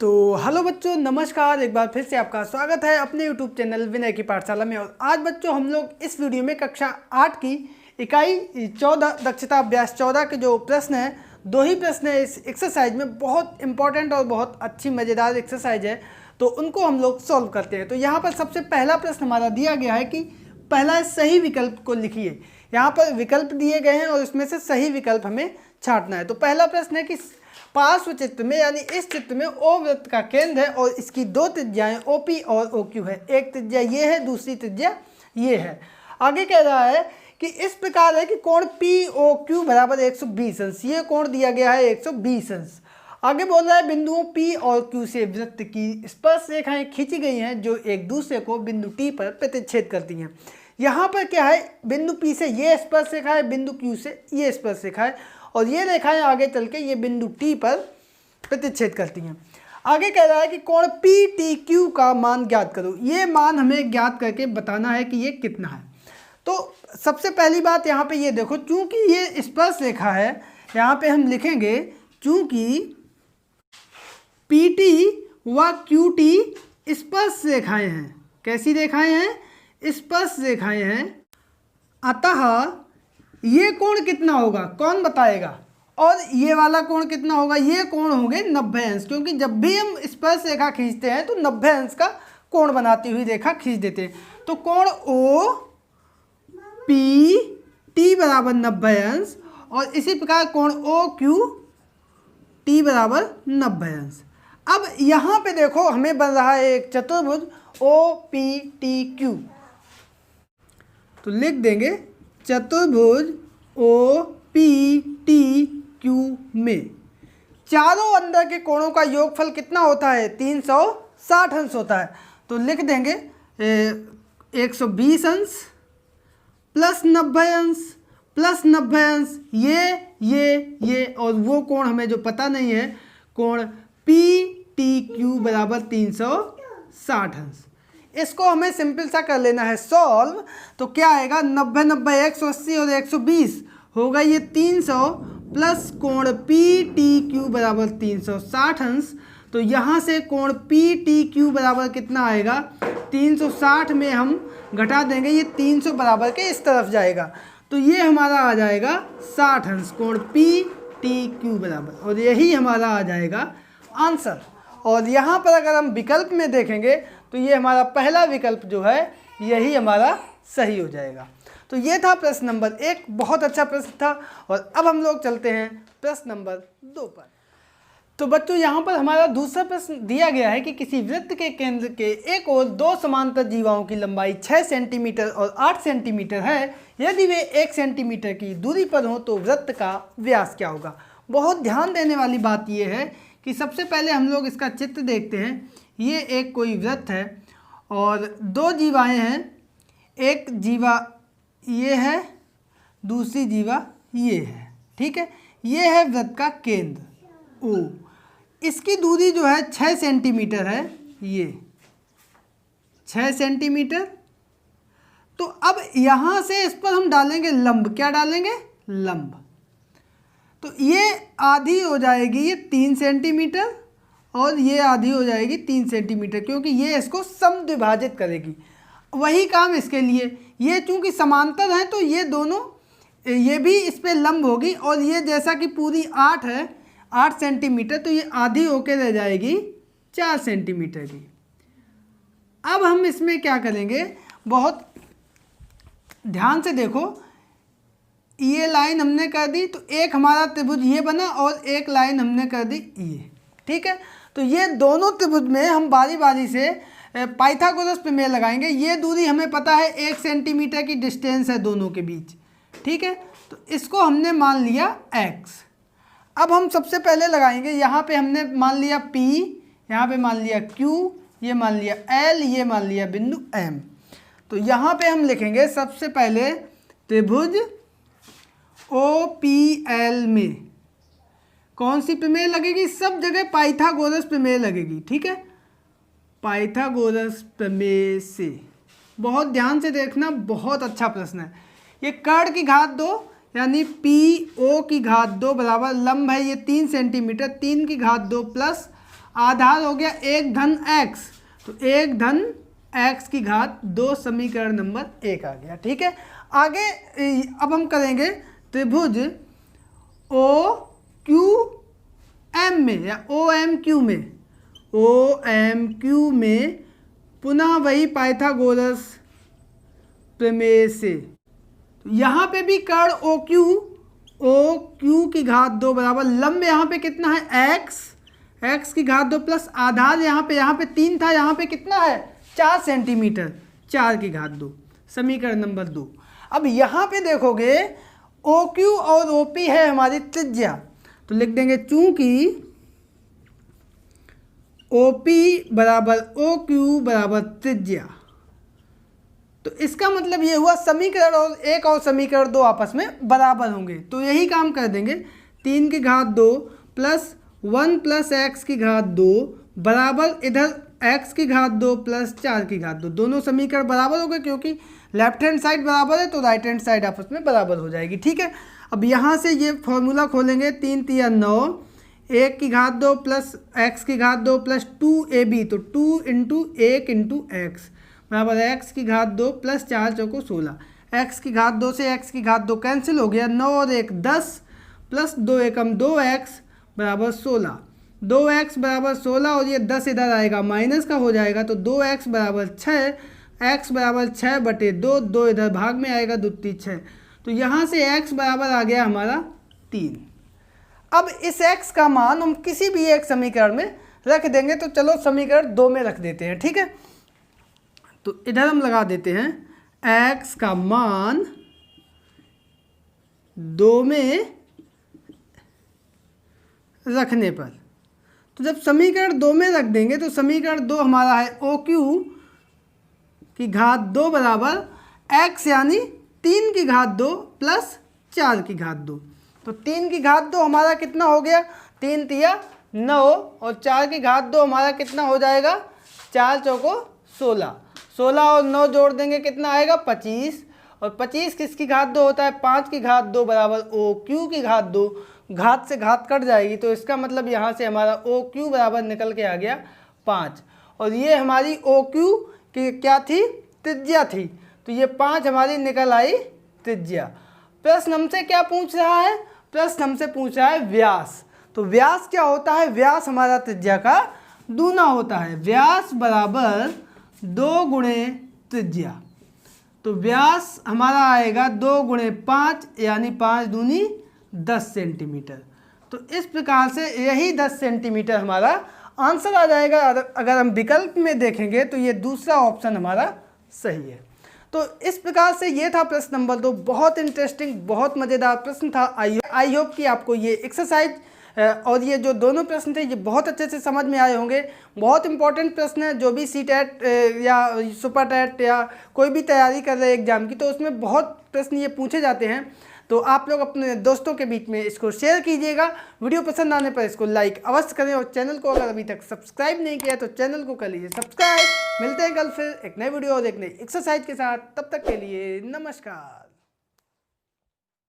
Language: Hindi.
तो हेलो बच्चों, नमस्कार। एक बार फिर से आपका स्वागत है अपने यूट्यूब चैनल विनय की पाठशाला में। और आज बच्चों हम लोग इस वीडियो में कक्षा 8 की इकाई 14 दक्षता अभ्यास 14 के जो प्रश्न हैं, दो ही प्रश्न है इस एक्सरसाइज में। बहुत इंपॉर्टेंट और बहुत अच्छी मज़ेदार एक्सरसाइज है, तो उनको हम लोग सॉल्व करते हैं। तो यहाँ पर सबसे पहला प्रश्न हमारा दिया गया है कि पहला सही विकल्प को लिखिए। यहाँ पर विकल्प दिए गए हैं और उसमें से सही विकल्प हमें छांटना है। तो पहला प्रश्न है कि पार्श्व चित्र में यानी इस चित्र में ओ वृत्त का केंद्र है और इसकी दो त्रिज्याएं OP और OQ है। एक त्रिज्या ये है, दूसरी त्रिज्या ये है। आगे कह रहा है कि इस प्रकार है कि कोण POQ बराबर 120 अंश। ये कोण दिया गया है 120 अंश। आगे बोल रहा है बिंदुओं P और Q से वृत्त की स्पर्श रेखाएं खींची गई हैं जो एक दूसरे को बिंदु T पर प्रतिच्छेद करती हैं। यहाँ पर क्या है, बिंदु P से ये स्पर्श रेखा है, बिंदु Q से ये स्पर्श रेखा है और ये रेखाएं आगे चल के ये बिंदु T पर प्रतिच्छेद करती हैं। आगे कह रहा है कि कोण PTQ का मान ज्ञात करो। ये मान हमें ज्ञात करके बताना है कि ये कितना है। तो सबसे पहली बात यहाँ पे ये देखो, चूंकि ये स्पर्श रेखा है, यहाँ पे हम लिखेंगे चूंकि PT व QT स्पर्श रेखाएं हैं। कैसी रेखाएं हैं? स्पर्श रेखाएं हैं। अतः ये कोण कितना होगा, कौन बताएगा? और ये वाला कोण कितना होगा? ये कोण होंगे 90 अंश, क्योंकि जब भी हम स्पर्श रेखा खींचते हैं तो 90 अंश का कोण बनाती हुई रेखा खींच देते हैं। तो कोण OPT बराबर 90 अंश और इसी प्रकार कोण OQT बराबर 90 अंश। अब यहाँ पे देखो हमें बन रहा है एक चतुर्भुज OPTQ। तो लिख देंगे चतुर्भुज OPTQ में चारों अंदर के कोणों का योगफल कितना होता है? 360 अंश होता है। तो लिख देंगे 120 अंश प्लस 90 अंश प्लस 90 अंश, ये और वो कोण हमें जो पता नहीं है, कोण PTQ बराबर 360 अंश। इसको हमें सिंपल सा कर लेना है सॉल्व। तो क्या आएगा? 90 90 180 और 120 होगा ये 300 प्लस कोण PTQ बराबर 360 अंश। तो यहाँ से कोण PTQ बराबर कितना आएगा? 360 में हम घटा देंगे, ये 300 बराबर के इस तरफ जाएगा। तो ये हमारा आ जाएगा 60 अंश कोण PTQ बराबर, और यही हमारा आ जाएगा आंसर। और यहाँ पर अगर हम विकल्प में देखेंगे तो ये हमारा पहला विकल्प जो है यही हमारा सही हो जाएगा। तो ये था प्रश्न नंबर 1, बहुत अच्छा प्रश्न था। और अब हम लोग चलते हैं प्रश्न नंबर 2 पर। तो बच्चों यहाँ पर हमारा दूसरा प्रश्न दिया गया है कि किसी वृत्त के केंद्र के एक ओर दो समांतर जीवाओं की लंबाई 6 सेंटीमीटर और 8 सेंटीमीटर है। यदि वे 1 सेंटीमीटर की दूरी पर हों तो वृत्त का व्यास क्या होगा? बहुत ध्यान देने वाली बात यह है कि सबसे पहले हम लोग इसका चित्र देखते हैं। ये एक कोई वृत्त है और दो जीवाएं हैं। एक जीवा ये है, दूसरी जीवा ये है, ठीक है। ये है वृत्त का केंद्र O। इसकी दूरी जो है 6 सेंटीमीटर है, ये 6 सेंटीमीटर। तो अब यहाँ से इस पर हम डालेंगे लंब। क्या डालेंगे? लंब। तो ये आधी हो जाएगी ये 3 सेंटीमीटर और ये आधी हो जाएगी 3 सेंटीमीटर, क्योंकि ये इसको समद्विभाजित करेगी। वही काम इसके लिए, ये चूंकि समांतर है तो ये दोनों, ये भी इस पे लंब होगी और ये जैसा कि पूरी 8 है, 8 सेंटीमीटर, तो ये आधी होके रह जाएगी 4 सेंटीमीटर की। अब हम इसमें क्या करेंगे, बहुत ध्यान से देखो। ये लाइन हमने कर दी तो एक हमारा त्रिभुज ये बना और एक लाइन हमने कर दी ये, ठीक है। तो ये दोनों त्रिभुज में हम बारी बारी से पाइथागोरस प्रमेय लगाएंगे। ये दूरी हमें पता है 1 सेंटीमीटर की डिस्टेंस है दोनों के बीच, ठीक है। तो इसको हमने मान लिया x। अब हम सबसे पहले लगाएंगे, यहाँ पे हमने मान लिया P, यहाँ पे मान लिया Q, ये मान लिया L, ये मान लिया बिंदु M। तो यहाँ पे हम लिखेंगे सबसे पहले त्रिभुज OPL में कौन सी प्रमेय लगेगी? सब जगह पाइथागोरस प्रमेय लगेगी, ठीक है। पाइथागोरस प्रमेय से, बहुत ध्यान से देखना, बहुत अच्छा प्रश्न है। ये कर्ण की घात 2 यानी PO की घात 2 बराबर लंब है ये 3 सेंटीमीटर, 3 की घात 2 प्लस आधार हो गया 1 धन x, तो 1 धन x की घात 2 समीकरण नंबर 1 आ गया। ठीक है, आगे अब हम करेंगे त्रिभुज ओ क्यू एम में या ओ एम क्यू में पुनः वही पाइथागोरस प्रमेय से। तो यहाँ पे भी कर्ण ओ क्यू की घात 2 बराबर लंब यहाँ पे कितना है x की घात 2 प्लस आधार यहाँ पे 3 था, यहाँ पे कितना है 4 सेंटीमीटर, 4 की घात 2, समीकरण नंबर 2। अब यहाँ पे देखोगे OQ और OP है हमारी त्रिज्या, तो लिख देंगे चूंकि OP बराबर OQ बराबर त्रिज्या, तो इसका मतलब ये हुआ समीकरण और 1 और समीकरण 2 आपस में बराबर होंगे। तो यही काम कर देंगे, 3 की घात 2 प्लस 1 प्लस x की घात 2 बराबर इधर x की घात 2 प्लस 4 की घात 2, दोनों समीकरण बराबर हो गए क्योंकि लेफ्ट हैंड साइड बराबर है तो राइट हैंड साइड आपस में बराबर हो जाएगी। ठीक है, अब यहाँ से ये फॉर्मूला खोलेंगे, 3 तिया 9, 1 की घात 2 प्लस x की घात 2 प्लस 2ab, तो 2 इंटू 1 इंटू एक्स बराबर x की घात 2 प्लस 4 चौको 16, x की घात 2 से x की घात 2 कैंसिल हो गया, 9 और 1 10 प्लस 2 एकम 2x बराबर 16, 2x बराबर 16 और ये 10 इधर आएगा माइनस का हो जाएगा, तो 2x बराबर 6, x बराबर 6 बटे 2, 2 इधर भाग में आएगा, 2 3 6, तो यहाँ से x बराबर आ गया हमारा 3। अब इस x का मान हम किसी भी एक समीकरण में रख देंगे, तो चलो समीकरण 2 में रख देते हैं। ठीक है, तो इधर हम लगा देते हैं x का मान 2 में रखने पर, तो जब समीकरण 2 में रख देंगे तो समीकरण 2 हमारा है OQ की घात 2 बराबर x यानी 3 की घात 2 प्लस 4 की घात 2, तो 3 की घात 2 हमारा कितना हो गया, 3 तिया 9 और 4 की घात 2 हमारा कितना हो जाएगा, 4 चौको 16, 16 और 9 जोड़ देंगे कितना आएगा 25, और 25 किसकी घात 2 होता है, 5 की घात 2 बराबर OQ की घात 2, घात से घात कट जाएगी, तो इसका मतलब यहाँ से हमारा OQ बराबर निकल के आ गया 5, और ये हमारी OQ की क्या थी, त्रिज्या थी, तो ये 5 हमारी निकल आई त्रिज्या। प्रश्न हमसे क्या पूछ रहा है, प्रश्न हमसे पूछ रहा है व्यास, तो व्यास क्या होता है, व्यास हमारा त्रिज्या का दूना होता है, व्यास बराबर 2 गुणे त्रिज्या, तो व्यास हमारा आएगा 2 गुणे 5 यानी 5 दूनी 10 सेंटीमीटर, तो इस प्रकार से यही 10 सेंटीमीटर हमारा आंसर आ जाएगा। अगर हम विकल्प में देखेंगे तो ये दूसरा ऑप्शन हमारा सही है। तो इस प्रकार से ये था प्रश्न नंबर 2, बहुत इंटरेस्टिंग, बहुत मज़ेदार प्रश्न था। आई होप कि आपको ये एक्सरसाइज और ये जो दोनों प्रश्न थे ये बहुत अच्छे से समझ में आए होंगे। बहुत इंपॉर्टेंट प्रश्न है, जो भी CTET या सुपर टेट या कोई भी तैयारी कर रहे हैं एग्जाम की, तो उसमें बहुत प्रश्न ये पूछे जाते हैं। तो आप लोग अपने दोस्तों के बीच में इसको शेयर कीजिएगा, वीडियो पसंद आने पर इसको लाइक अवश्य करें, और चैनल को अगर अभी तक सब्सक्राइब नहीं किया तो चैनल को कर लीजिए सब्सक्राइब। मिलते हैं कल फिर एक नए वीडियो और एक नई एक्सरसाइज के साथ, तब तक के लिए नमस्कार।